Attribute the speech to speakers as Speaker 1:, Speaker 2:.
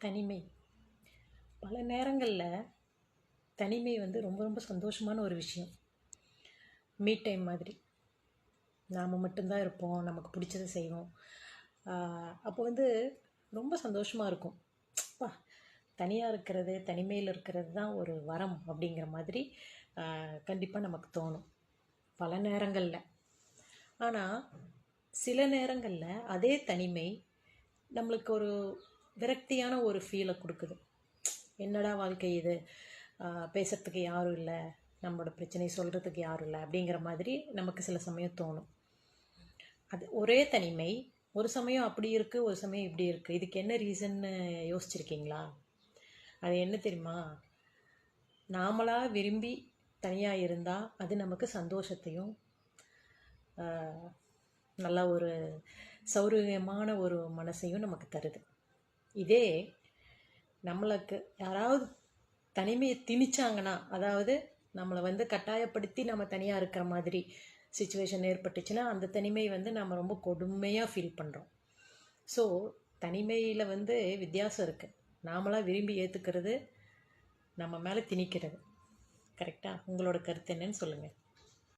Speaker 1: தனிமை. பல நேரங்களில் தனிமை வந்து ரொம்ப ரொம்ப சந்தோஷமான ஒரு விஷயம். மீ டைம் மாதிரி. நாம் மட்டும்தான் இருப்போம், நமக்கு பிடிச்சதை செய்வோம். அப்போ வந்து ரொம்ப சந்தோஷமாக இருக்கும். அப்பா, தனியாக இருக்கிறது, தனிமையில் இருக்கிறது தான் ஒரு வரம் அப்படிங்கிற மாதிரி கண்டிப்பாக நமக்கு தோணும் பல நேரங்களில். ஆனால் சில நேரங்களில் அதே தனிமை நம்மளுக்கு ஒரு விரக்தியான ஒரு ஃபீலை கொடுக்குது. என்னடா வாழ்க்கை இது, பேசுகிறதுக்கு யாரும் இல்லை, நம்மளோட பிரச்சனையை சொல்கிறதுக்கு யாரும் இல்லை அப்படிங்கிற மாதிரி நமக்கு சில சமயம் தோணும். அது ஒரே தனிமை ஒரு சமயம் அப்படி இருக்குது, ஒரு சமயம் இப்படி இருக்குது. இதுக்கு என்ன ரீசன்னு யோசிச்சிருக்கீங்களா? அது என்ன தெரியுமா? நாமளாக விரும்பி தனியாக இருந்தால் அது நமக்கு சந்தோஷத்தையும் நல்ல ஒரு சௌகரியமான ஒரு மனசையும் நமக்கு தருது. இதே நம்மளுக்கு யாராவது தனிமையை திணிச்சாங்கன்னா, அதாவது நம்மளை வந்து கட்டாயப்படுத்தி நம்ம தனியாக இருக்கிற மாதிரி சுச்சுவேஷன் ஏற்பட்டுச்சுன்னா, அந்த தனிமை வந்து நம்ம ரொம்ப கொடுமையாக ஃபீல் பண்ணுறோம். ஸோ தனிமையில் வந்து வித்தியாசம் இருக்குது. நாமளாக விரும்பி ஏற்றுக்கிறது, நம்ம மேலே திணிக்கிறது. கரெக்டாக? உங்களோட கருத்து என்னன்னு சொல்லுங்கள்.